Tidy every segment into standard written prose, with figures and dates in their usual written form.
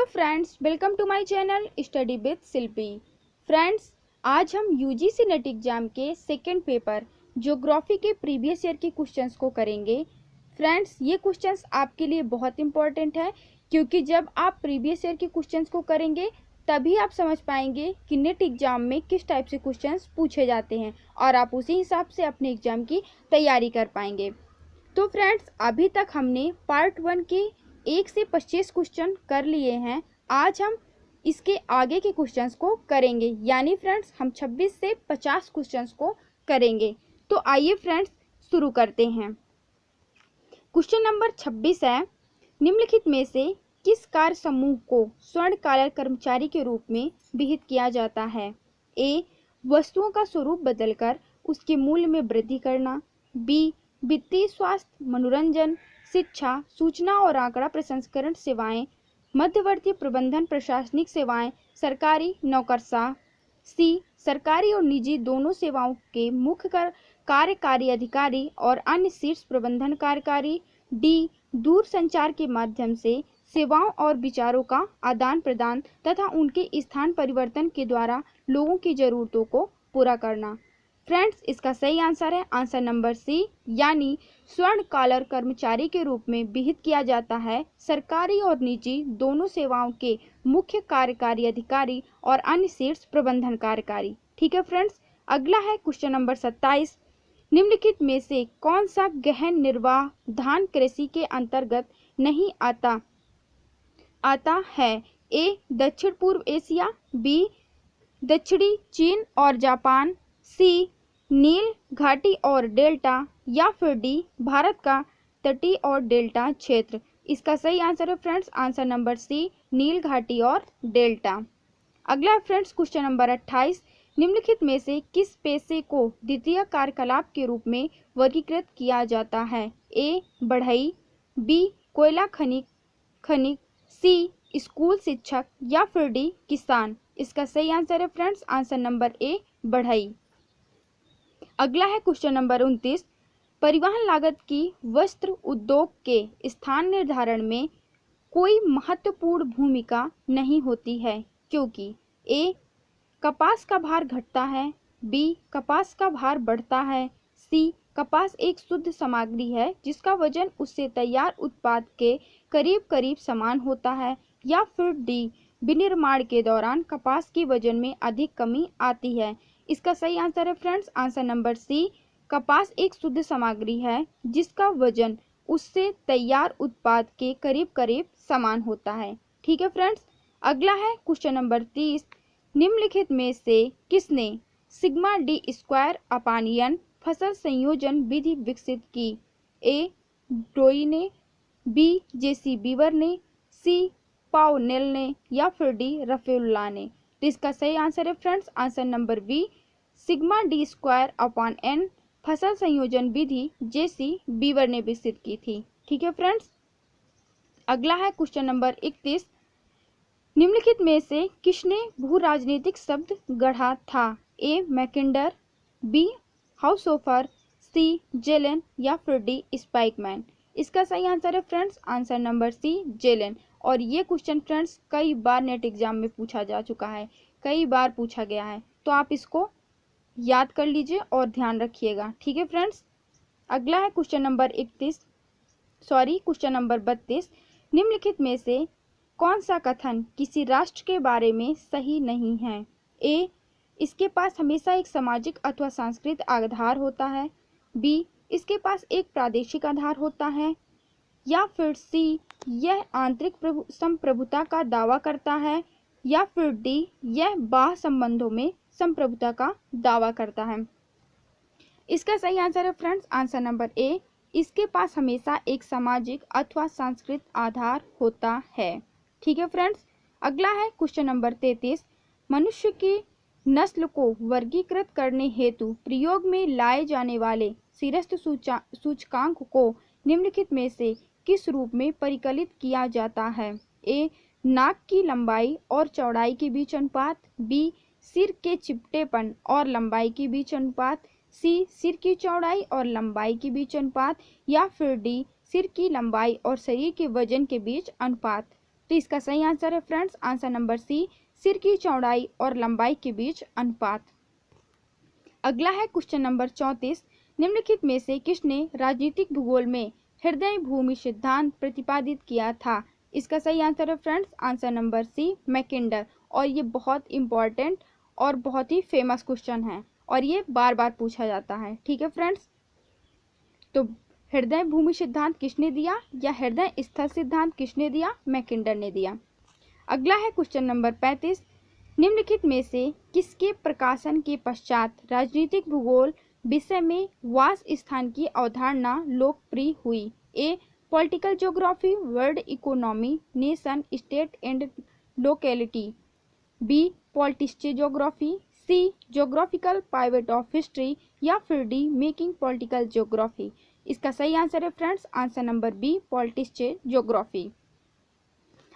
Friends, welcome to my channel study with Shilpi. Friends, आज हम UGC NET exam के second paper geography के previous year के questions को करेंगे। फ्रेंड्स, ये क्वेश्चंस आपके लिए बहुत इंपॉर्टेंट है क्योंकि जब आप प्रीवियस ईयर के क्वेश्चंस को करेंगे तभी आप समझ पाएंगे कि नेट एग्जाम में किस टाइप से क्वेश्चंस पूछे जाते हैं और आप उसी हिसाब से अपने एग्जाम की तैयारी कर पाएंगे। तो फ्रेंड्स, अभी तक हमने पार्ट 1 के 1 से 25 क्वेश्चन कर लिए हैं। आज हम इसके आगे के क्वेश्चंस को करेंगे, यानी फ्रेंड्स हम 26 से 50 क्वेश्चंस को करेंगे। तो आइए फ्रेंड्स शुरू करते हैं। क्वेश्चन नंबर 26 है, निम्नलिखित में से किस कार्य समूह को स्वर्ण कॉलर कर्मचारी के रूप में विहित किया जाता है? ए, वस्तुओं का स्वरूप बदलकर उसके मूल्य में वृद्धि करना। बी, वित्तीय, स्वास्थ्य, मनोरंजन, शिक्षा, सूचना और आंकड़ा प्रसंस्करण सेवाएं, मध्यवर्ती प्रबंधन प्रशासनिक सेवाएं, सरकारी नौकरशाह। सी, सरकारी और निजी दोनों सेवाओं के मुख्य कार्यकारी अधिकारी और अन्य शीर्ष प्रबंधन कार्यकारी। डी, दूर संचार के माध्यम से सेवाओं और विचारों का आदान प्रदान तथा उनके स्थान परिवर्तन के द्वारा लोगों की जरूरतों को पूरा करना। फ्रेंड्स, इसका सही आंसर है आंसर नंबर सी, यानी स्वर्ण कॉलर कर्मचारी के रूप में विहित किया जाता है सरकारी और निजी दोनों सेवाओं के मुख्य कार्यकारी अधिकारी और अन्य शीर्ष प्रबंधन कार्यकारी। ठीक है फ्रेंड्स, अगला है क्वेश्चन नंबर 27, निम्नलिखित में से कौन सा गहन निर्वाह धान कृषि के अंतर्गत नहीं आता है? ए, दक्षिण पूर्व एशिया। बी, दक्षिणी चीन और जापान। सी, नील घाटी और डेल्टा, या फिर डी, भारत का तटीय और डेल्टा क्षेत्र। इसका सही आंसर है फ्रेंड्स आंसर नंबर सी, नील घाटी और डेल्टा। अगला है फ्रेंड्स क्वेश्चन नंबर 28, निम्नलिखित में से किस पेशे को द्वितीय कार्यकलाप के रूप में वर्गीकृत किया जाता है? ए, बढ़ई। बी, कोयला खनिक। सी, स्कूल शिक्षक, या फिर डी, किसान। इसका सही आंसर है फ्रेंड्स आंसर नंबर ए, बढ़ई। अगला है क्वेश्चन नंबर 29, परिवहन लागत की वस्त्र उद्योग के स्थान निर्धारण में कोई महत्वपूर्ण भूमिका नहीं होती है क्योंकि ए, कपास का भार घटता है। बी, कपास का भार बढ़ता है। सी, कपास एक शुद्ध सामग्री है जिसका वजन उससे तैयार उत्पाद के करीब करीब समान होता है। या फिर डी, विनिर्माण के दौरान कपास की वजन में अधिक कमी आती है। इसका सही आंसर है फ्रेंड्स आंसर नंबर सी, कपास एक शुद्ध सामग्री है जिसका वजन उससे तैयार उत्पाद के करीब करीब समान होता है। ठीक है फ्रेंड्स, अगला है क्वेश्चन नंबर 30, निम्नलिखित में से किसने सिग्मा डी स्क्वायर अपानियन फसल संयोजन विधि विकसित की? ए, डोई ने। बी, जेसी बीवर ने। सी, पाओनेल ने, या फिर डी, रफेउल्ला ने। तो इसका सही आंसर है friends answer number B, sigma D square upon N फसल संयोजन विधि जेसी बीवर ने विकसित की थी। ठीक है फ्रेंड्स, अगला है क्वेश्चन नंबर 31, निम्नलिखित में से किसने भू राजनीतिक शब्द गढ़ा था? A, Mackinder. B, Haushofer. C, Kjellen, या फिर डी, स्पाइकमैन। इसका सही आंसर है friends answer number C, Kjellen. और ये क्वेश्चन फ्रेंड्स कई बार नेट एग्जाम में पूछा जा चुका है, कई बार पूछा गया है, तो आप इसको याद कर लीजिए और ध्यान रखिएगा। ठीक है फ्रेंड्स, अगला है क्वेश्चन नंबर 32, निम्नलिखित में से कौन सा कथन किसी राष्ट्र के बारे में सही नहीं है? ए, इसके पास हमेशा एक सामाजिक अथवा सांस्कृतिक आधार होता है। बी, इसके पास एक प्रादेशिक आधार होता है। या फिर सी, यह आंतरिक संप्रभुता का दावा करता है। या फिर डी, यह बाह्य संबंधों में संप्रभुता का दावा करता है। इसका सही आंसर है फ्रेंड्स आंसर नंबर ए, इसके पास हमेशा एक सामाजिक अथवा सांस्कृतिक आधार होता है। ठीक है फ्रेंड्स, अगला है क्वेश्चन नंबर 33, मनुष्य की नस्ल को वर्गीकृत करने हेतु प्रयोग में लाए जाने वाले शीर्ष सूचकांक को निम्नलिखित में से किस रूप में परिकलित किया जाता है? ए, नाक की लंबाई और चौड़ाई के बीच अनुपात। बी, सिर के चिपटेपन और लंबाई के बीच अनुपात। सी, सिर की चौड़ाई और लंबाई के बीच अनुपात। या फिर डी, सिर की लंबाई और शरीर के वजन के बीच अनुपात। तो इसका सही आंसर है फ्रेंड्स आंसर नंबर सी, सिर की चौड़ाई और लंबाई के बीच अनुपात। अगला है क्वेश्चन नंबर 34, निम्नलिखित में से किसने राजनीतिक भूगोल में हृदय भूमि सिद्धांत प्रतिपादित किया था? इसका सही आंसर है friends answer number C, Mackinder. और ये बहुत इंपॉर्टेंट और बहुत ही फेमस क्वेश्चन है और ये बार बार पूछा जाता है। ठीक है फ्रेंड्स, तो हृदय भूमि सिद्धांत किसने दिया या हृदय स्थल सिद्धांत किसने दिया? मैकिंडर ने दिया। अगला है क्वेश्चन नंबर 35, निम्नलिखित में से किसके प्रकाशन के पश्चात राजनीतिक भूगोल विषय में वास स्थान की अवधारणा लोकप्रिय हुई? A political geography, world economy, nation state and locality. B politics geography. C geographical pivot of history. या फिर डी मेकिंग पॉलिटिकल ज्योग्राफी। इसका सही आंसर है friends answer number B, politics geography.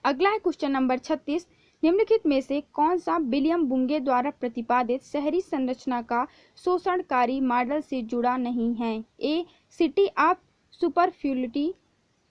अगला है क्वेश्चन नंबर 36, निम्नलिखित में से कौन सा विलियम बुंगे द्वारा प्रतिपादित शहरी संरचना का शोषणकारी मॉडल से जुड़ा नहीं है? A city of superfluity.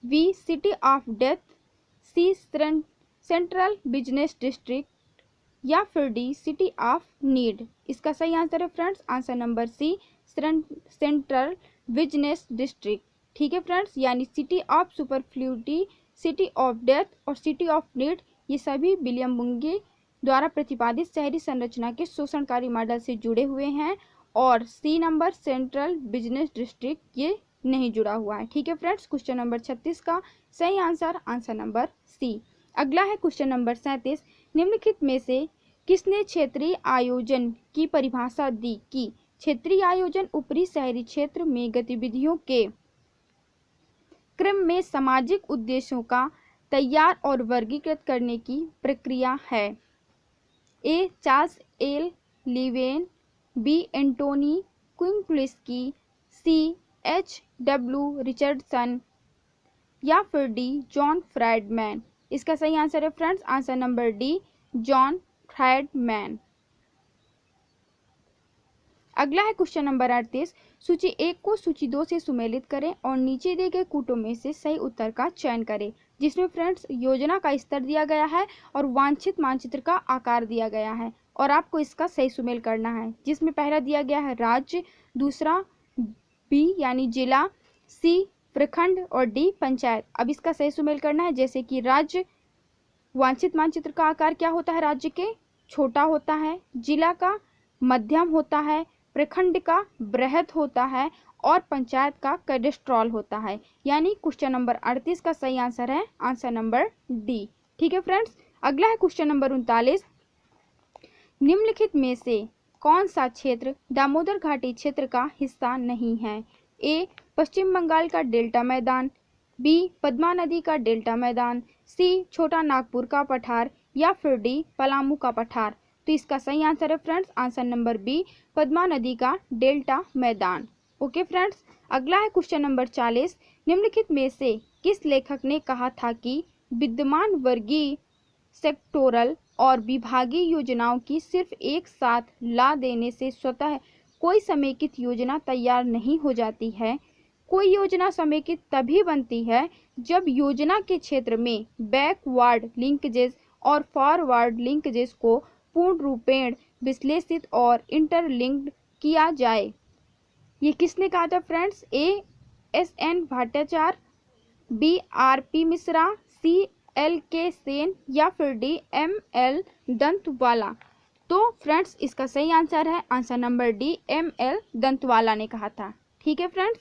B city of death. C central business district. या फिर डी सिटी ऑफ नीड। इसका सही आंसर है friends answer number C, central business district. ठीक है फ्रेंड्स, यानी city of superfluity, city of death और city of need ये सभी विलियम बुंगे द्वारा प्रतिपादित शहरी संरचना के शोषणकारी मॉडल से जुड़े हुए हैं और C number central business district ये नहीं जुड़ा हुआ है। ठीक है फ्रेंड्स, क्वेश्चन नंबर 36 का सही आंसर आंसर नंबर सी। अगला है क्वेश्चन नंबर 37, निम्नलिखित में से किसने क्षेत्रीय आयोजन की परिभाषा दी कि क्षेत्रीय आयोजन ऊपरी शहरी क्षेत्र में गतिविधियों के क्रम में सामाजिक उद्देश्यों का तैयार और वर्गीकृत करने की प्रक्रिया है? A Charles L Leven. B Antoni Kuklinski. C H W Richardson. या फिर डी जॉन फ्राइडमैन। इसका सही आंसर है friends answer number D, John Friedmann. अगला है क्वेश्चन नंबर 38, सूची 1 को सूची 2 से सुमेलित करें और नीचे दिए गए कूटों में से सही उत्तर का चयन करें, जिसमें फ्रेंड्स योजना का स्तर दिया गया है और वांछित मानचित्र का आकार दिया गया है और आपको इसका सही सुमेल करना है, जिसमें पहला दिया गया है राज्य, दूसरा बी यानी जिला, सी प्रखंड और डी पंचायत। अब इसका सही सुमेल करना है, जैसे कि राज्य वांछित मानचित्र का आकार क्या होता है? राज्य के छोटा होता है, जिला का मध्यम होता है, प्रखंड का बृहद होता है और पंचायत का कैडेस्ट्रॉल होता है। यानी क्वेश्चन नंबर 38 का सही आंसर है आंसर नंबर डी। ठीक है फ्रेंड्स, अगला है क्वेश्चन नंबर 39, निम्नलिखित में से कौन सा क्षेत्र दामोदर घाटी क्षेत्र का हिस्सा नहीं है? ए पश्चिम बंगाल का डेल्टा मैदान। बी पद्मा नदी का डेल्टा मैदान। सी छोटा नागपुर का पठार। या फिर डी पलामू का पठार। तो इसका सही आंसर है friends answer number B, Padma नदी का डेल्टा मैदान। ओके फ्रेंड्स, अगला है क्वेश्चन नंबर 40, निम्नलिखित में से किस लेखक ने कहा था कि विद्यमान वर्गीय, सेक्टोरल और विभागीय योजनाओं की सिर्फ एक साथ ला देने से स्वतः कोई समेकित योजना तैयार नहीं हो जाती है? कोई योजना समेकित तभी बनती है जब योजना के क्षेत्र में बैकवर्ड लिंकेजेस और फॉरवर्ड लिंकेजेस को पूर्ण रूपेण विश्लेषित और इंटरलिंक्ड किया जाए। ये किसने कहा था friends? A S N Bhattacharya. B R P Mishra. C L K Sen. या फिर डी एम एल दंतवाला। तो फ्रेंड्स इसका सही आंसर है answer number D, M L Dantwala ने कहा था। ठीक है फ्रेंड्स,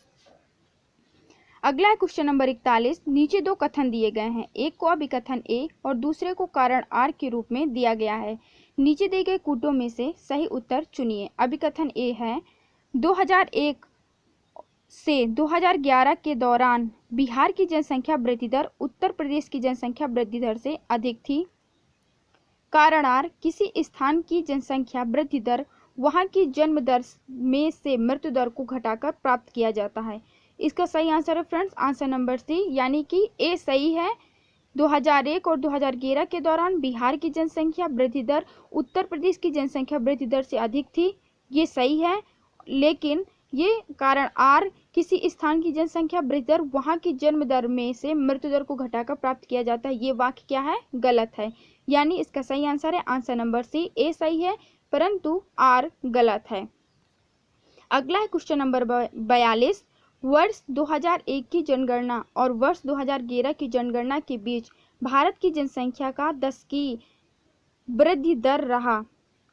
अगला है क्वेश्चन नंबर 41, नीचे दो कथन दिए गए हैं, एक को अभिकथन ए और दूसरे को कारण आर के रूप में दिया गया है। नीचे दिए गए कूटों में से सही उत्तर चुनिए। अभिकथन ए है 2001 से 2011 के दौरान बिहार की जनसंख्या वृद्धि दर उत्तर प्रदेश की जनसंख्या वृद्धि दर से अधिक थी। कारण आर, किसी स्थान की जनसंख्या वृद्धि दर वहां की जन्म दर में से मृत्यु दर को घटाकर प्राप्त किया जाता है। इसका सही आंसर है फ्रेंड्स आंसर नंबर सी, यानी कि ए सही है। 2001 और 2011 के दौरान बिहार की जनसंख्या वृद्धि दर उत्तर प्रदेश की जनसंख्या वृद्धि दर से अधिक थी, ये सही है। लेकिन ये कारण आर किसी स्थान की जनसंख्या वृद्धि दर वहाँ की जन्म दर में से मृत्यु दर को घटाकर प्राप्त किया जाता है। ये वाक्य क्या है? गलत है। यानी इसका सही आंसर है आंसर नंबर सी, ए सही है परंतु आर गलत है। अगला है क्वेश्चन नंबर 42। वर्ष 2001 की जनगणना और वर्ष 2011 की जनगणना के बीच भारत की जनसंख्या का 10 की वृद्धि दर रहा।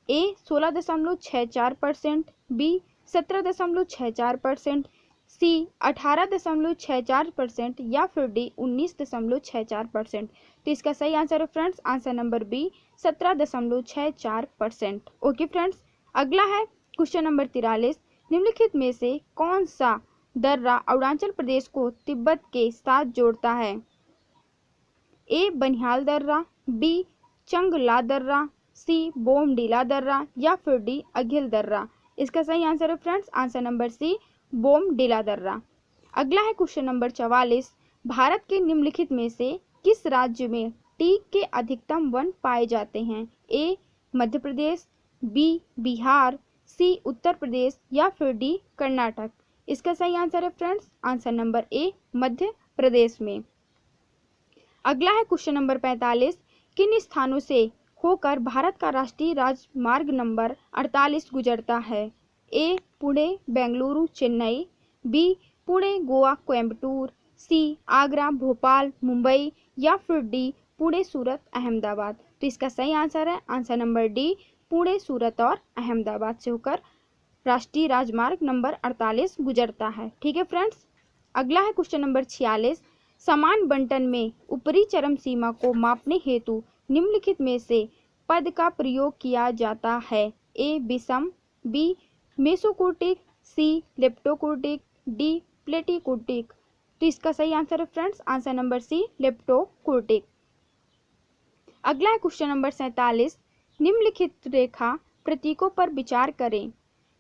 ए 16.64%, बी 17.64%, सी 18.64% या फिर डी 19.64%। तो इसका सही आंसर है friends answer number B 17.64%। Okay friends, अगला है क्वेश्चन नंबर 43। निम्नलिखित में से कौन सा दर्रा अरुणाचल प्रदेश को तिब्बत के साथ जोड़ता है? ए बनिहाल दर्रा, बी चंगला दर्रा, सी बोमडीला दर्रा या फिर डी अघिल दर्रा। इसका सही आंसर है friends answer number C Bomdila दर्रा। अगला है क्वेश्चन नंबर 44। भारत के निम्नलिखित में से किस राज्य में टीक के अधिकतम वन पाए जाते हैं? ए मध्य प्रदेश, बी बिहार, सी उत्तर प्रदेश या फिर डी कर्नाटक। इसका सही आंसर है friends answer number A Madhya Pradesh में। अगला है क्वेश्चन नंबर 45। किन स्थानों से होकर भारत का राष्ट्रीय राजमार्ग नंबर 48 गुजरता है? ए पुणे बेंगलुरु चेन्नई, बी पुणे गोवा कोयम्बटूर, सी आगरा भोपाल मुंबई या फिर डी पुणे सूरत अहमदाबाद। तो इसका सही आंसर है आंसर नंबर डी पुणे सूरत और अहमदाबाद से होकर राष्ट्रीय राजमार्ग नंबर 48 गुजरता है। ठीक है फ्रेंड्स, अगला है क्वेश्चन नंबर 46। समान बंटन में ऊपरी चरम सीमा को मापने हेतु निम्नलिखित में से पद का प्रयोग किया जाता है? ए विषम, बी मेसोकोटिक, सी लेप्टोकोटिक, डी प्लेटिकोटिक। तो इसका सही आंसर है फ्रेंड्स आंसर नंबर सी लेप्टोकोटिक। अगला है क्वेश्चन नंबर 47। निम्नलिखित रेखा प्रतीकों पर विचार करें।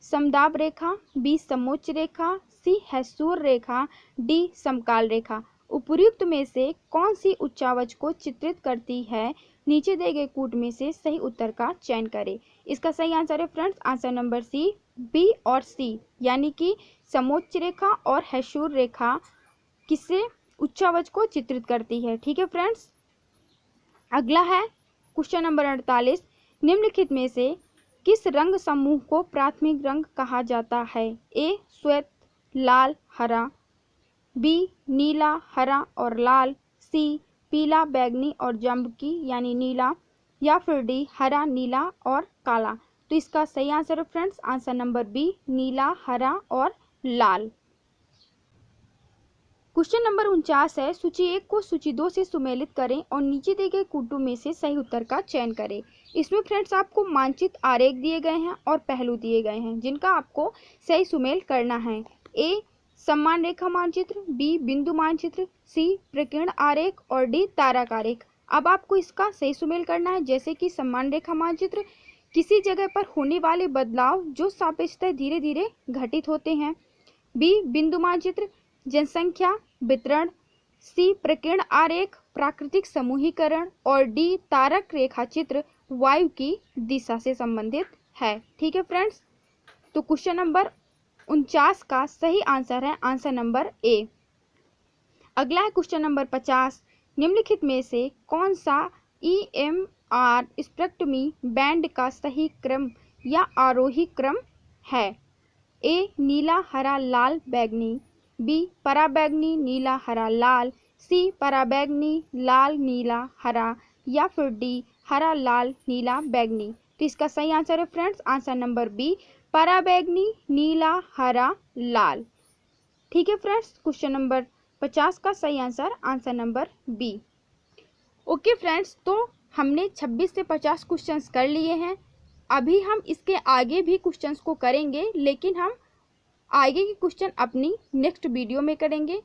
समदाब रेखा, बी समोच्च रेखा, सी हैसूर रेखा, डी समकाल रेखा। उपर्युक्त में से कौन सी उच्चावच को चित्रित करती है? नीचे दिए गए कूट में से सही उत्तर का चयन करें। इसका सही आंसर है friends answer number C, B और सी, यानी कि समोच्च रेखा और हैसूर रेखा किससे उच्चावच को चित्रित करती है। ठीक है फ्रेंड्स, अगला है क्वेश्चन नंबर 48। निम्नलिखित में से किस रंग समूह को प्राथमिक रंग कहा जाता है? ए श्वेत लाल हरा, बी नीला हरा और लाल, सी पीला बैगनी और जंबकी यानी नीला या फिर डी हरा नीला और काला। तो इसका सही आंसर है फ्रेंड्स आंसर नंबर बी नीला हरा और लाल। क्वेश्चन नंबर 49 है। सूची 1 को सूची 2 से सुमेलित करें और नीचे दिए गए कूटों में से सही उत्तर का चयन करें। इसमें फ्रेंड्स आपको मानचित्र आरेख दिए गए हैं और पहलू दिए गए हैं जिनका आपको सही सुमेल करना है। ए समान रेखा मानचित्र, बी बिंदु मानचित्र, सी प्रकीर्ण आरेख और डी तारक आरेख। अब आपको इसका सही सुमेल करना है। जैसे कि समान रेखा मानचित्र किसी जगह पर होने वाले बदलाव जो सापेक्षतः धीरे धीरे घटित होते हैं, बी बिंदु मानचित्र जनसंख्या वितरण, सी प्रकीर्ण आरेख प्राकृतिक समूहीकरण और डी तारक रेखा चित्र वायु की दिशा से संबंधित है। ठीक है फ्रेंड्स, तो क्वेश्चन नंबर 49 का सही आंसर है आंसर नंबर ए। अगला है क्वेश्चन नंबर 50। निम्नलिखित में से कौन सा EMR स्पेक्ट्रमी बैंड का सही क्रम या आरोही क्रम है? ए नीला हरा लाल बैगनी, बी पराबैगनी नीला हरा लाल, सी पराबैगनी लाल नीला हरा या फिर डी हरा लाल नीला बैगनी। तो इसका सही आंसर है फ्रेंड्स आंसर नंबर बी पराबैगनी नीला हरा लाल। ठीक है फ्रेंड्स, क्वेश्चन नंबर 50 का सही answer answer number B. Okay friends, तो हमने 26 से 50 क्वेश्चंस कर लिए हैं। अभी हम इसके आगे भी क्वेश्चंस को करेंगे, लेकिन हम आगे के क्वेश्चन अपनी नेक्स्ट वीडियो में करेंगे।